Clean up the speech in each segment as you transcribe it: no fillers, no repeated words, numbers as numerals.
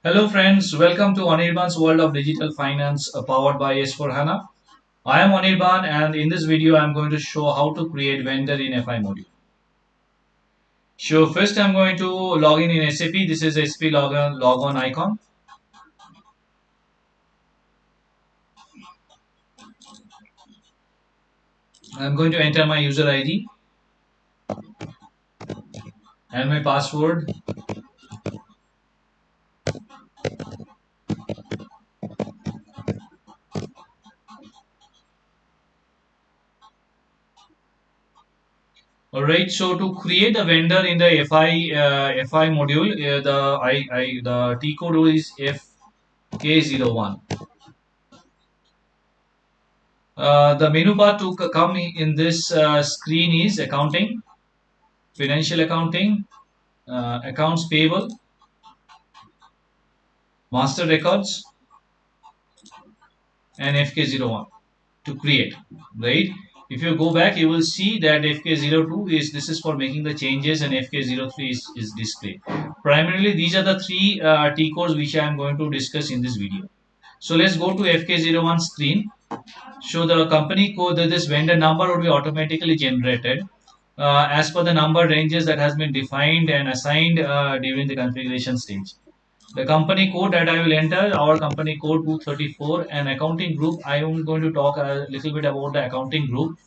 Hello friends, welcome to Anirban's World of Digital Finance powered by S4HANA. I am Anirban and in this video I am going to show how to create vendor in FI module. So first I am going to log in SAP. This is SAP log on icon. I am going to enter my user ID and my password. Alright, so to create a vendor in the FI module, the T code is FK01. The menu bar to come in this screen is accounting, financial accounting, accounts payable, master records, and FK01 to create, right? If you go back, you will see that FK02 is this is for making the changes, and FK03 is display. Primarily, these are the three T codes which I am going to discuss in this video. So let's go to FK01 screen. So the company code, that this vendor number would be automatically generated as per the number ranges that has been defined and assigned during the configuration stage. The company code that I will enter, our company code 234, and accounting group. I am going to talk a little bit about the accounting group.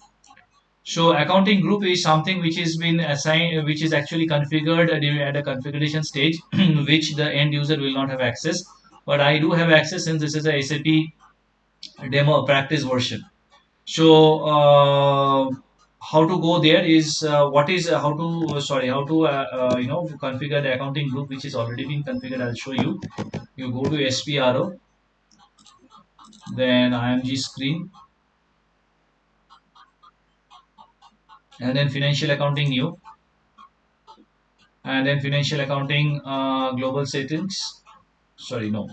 So accounting group is something which has been assigned, which is actually configured at a configuration stage, which the end user will not have access. But I do have access since this is a SAP demo practice version. So how to go there is what is how to how to configure the accounting group which is already been configured. I'll show you. You go to SPRO, then IMG screen, and then financial accounting new, and then financial accounting global settings. Sorry, no.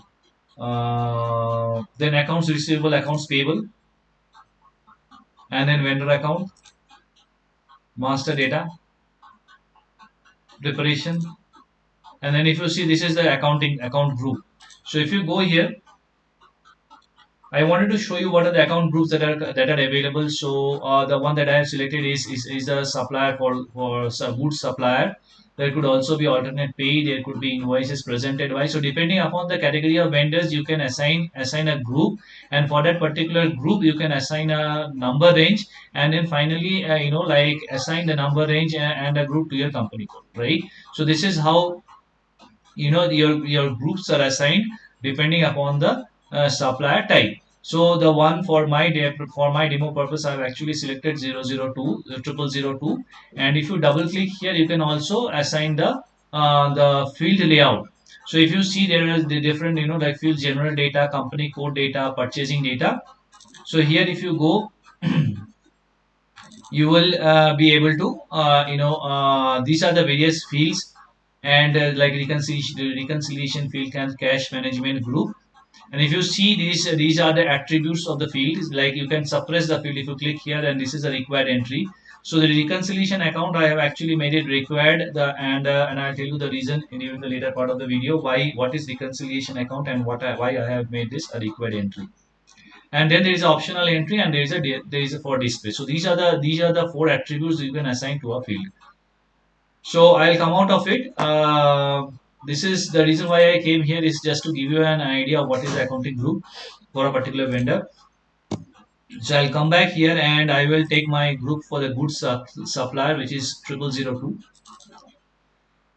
Then accounts receivable, accounts payable, and then vendor account, master data, preparation, and then if you see this is the accounting account group. So if you go here, I wanted to show you what are the account groups that are available. So the one that I have selected is a supplier for a goods supplier. There could also be alternate pay. There could be invoices presented by. So depending upon the category of vendors, you can assign a group, and for that particular group, you can assign a number range, and then finally, like assign the number range and a group to your company code, right? So this is how your groups are assigned depending upon the supplier type. So the one for my demo purpose, I've actually selected 002 0002, and if you double click here, you can also assign the field layout. So if you see, there is the different, like field general data, company code data, purchasing data. So here if you go, you will be able to these are the various fields, and like reconciliation field and cash management group. And if you see, these are the attributes of the field. Like you can suppress the field if you click here, and this is a required entry. So the reconciliation account, I have actually made it required, and I'll tell you the reason during the later part of the video why what is reconciliation account and why I have made this a required entry. And then there is optional entry, and there is a for display. So these are the four attributes you can assign to a field. So I'll come out of it. This is the reason why I came here, is just to give you an idea of what is the accounting group for a particular vendor. So I'll come back here and I will take my group for the goods supplier, which is 0002,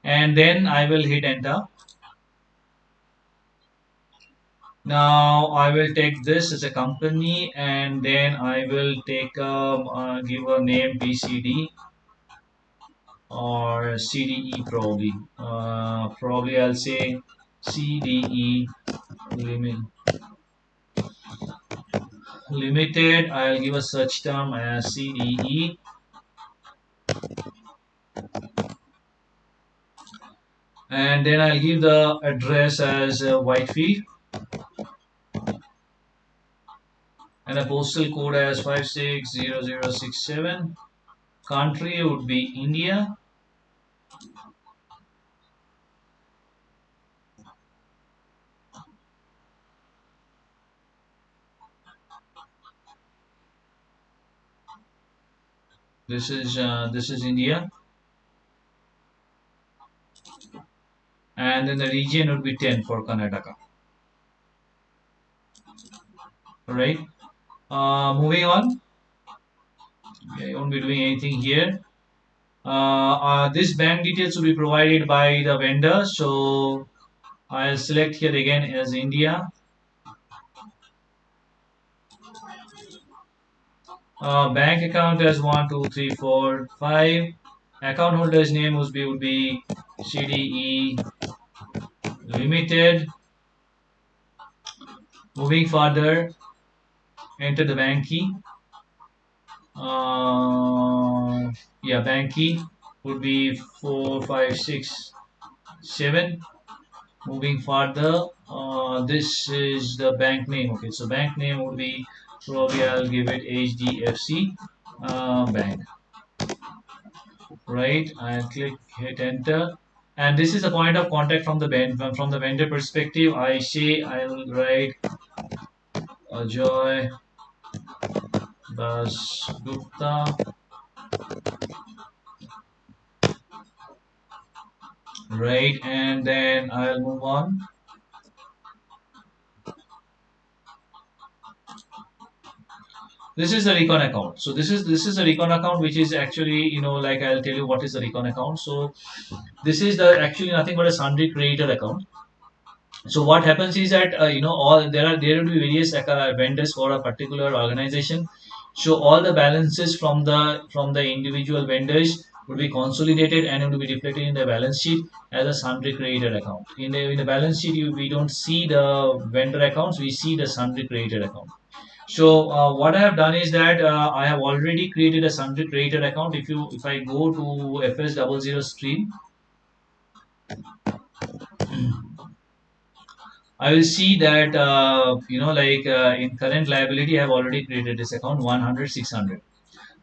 and then I will hit enter. Now I will take this as a company, and then I will take give a name BCD or CDE probably. Probably I'll say CDE limited. I'll give a search term as CDE, and then I'll give the address as Whitefield, and a postal code as 560067. Country would be India. This is India, and then the region would be 10 for Karnataka. All right. Moving on. I won't be doing anything here. This bank details will be provided by the vendor. So I'll select here again as India. Bank account as 1 2 3 4 5. Account holder's name would be CDE Limited. Moving further, enter the bank key. Yeah, bank key would be 4567. Moving further, this is the bank name. Okay, so bank name would be, probably I'll give it HDFC Bank. Right, I'll hit enter, and this is the point of contact from the vendor perspective. I'll write Ajoy Das Gupta. Right, and then I'll move on. This is the recon account. So this is a recon account, which is actually, like, I'll tell you what is the recon account. So this is the actually nothing but a sundry creditor account. So what happens is that, all there will be various vendors for a particular organization. So all the balances from the individual vendors would be consolidated and it will be reflected in the balance sheet as a sundry creditor account. In the balance sheet, we don't see the vendor accounts, we see the sundry creditor account. So what I have done is that, I have already created a sundry creditor account. If I go to FS00 stream, I will see that, in current liability, I have already created this account 100 600,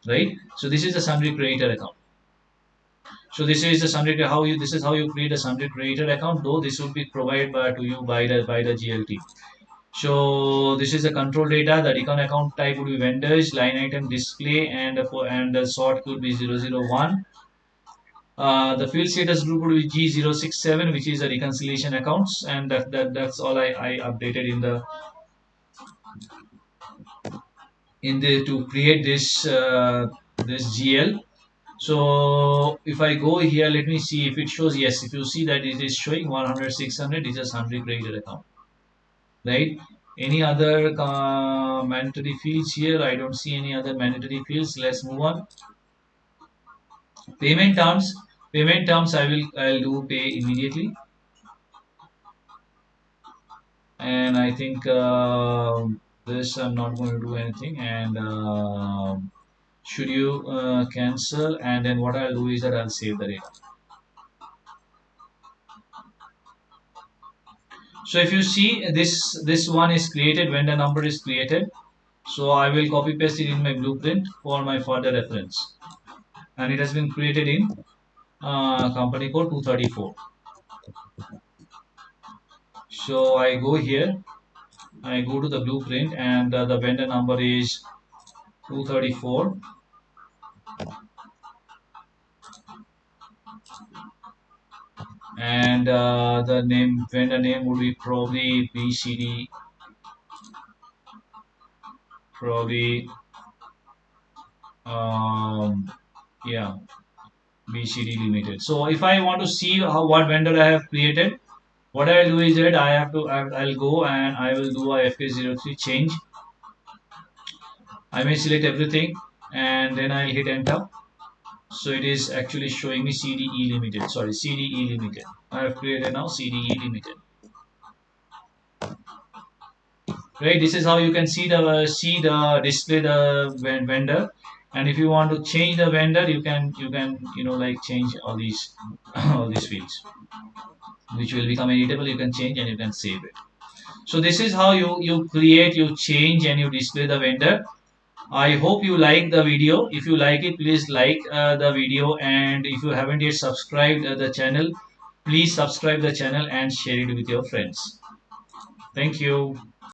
right? So this is the sundry creditor account. So this is how you create a sundry creditor account. Though this will be provided to you by the GLT. So this is the control data. The recon account type would be vendors, line item display, and the sort could be 001. The field status group would be G067, which is the reconciliation accounts, and that's all I updated in the to create this GL. So if I go here, let me see if it shows. Yes, if you see that it is showing 100 600, it's a sundry creditor account, right? Any other mandatory fields here? I don't see any other mandatory fields. Let's move on. Payment terms. Payment terms. I'll do pay immediately, and I think this I'm not going to do anything. And should you cancel? And then what I'll do is that I'll save the data. So if you see, this one is created when the number is created. So I will copy paste it in my blueprint for my further reference, and it has been created in company code 234. So I go here, I go to the blueprint, and the vendor number is 234, and the vendor name would be probably BCD, probably yeah, BCD Limited. So if I want to see what vendor I have created, what I will do is that I'll go and I will do a FK03 change. I may select everything and then I'll hit enter. So it is actually showing me CDE Limited. Sorry, CDE Limited. I have created now CDE Limited. Right. This is how you can see the display the vendor. And if you want to change the vendor, you can like change all these all these fields, which will become editable. You can change and you can save it. So this is how you create, you change, and you display the vendor. I hope you like the video. If you like it, please like the video, and if you haven't yet subscribed the channel, please subscribe the channel and share it with your friends. Thank you.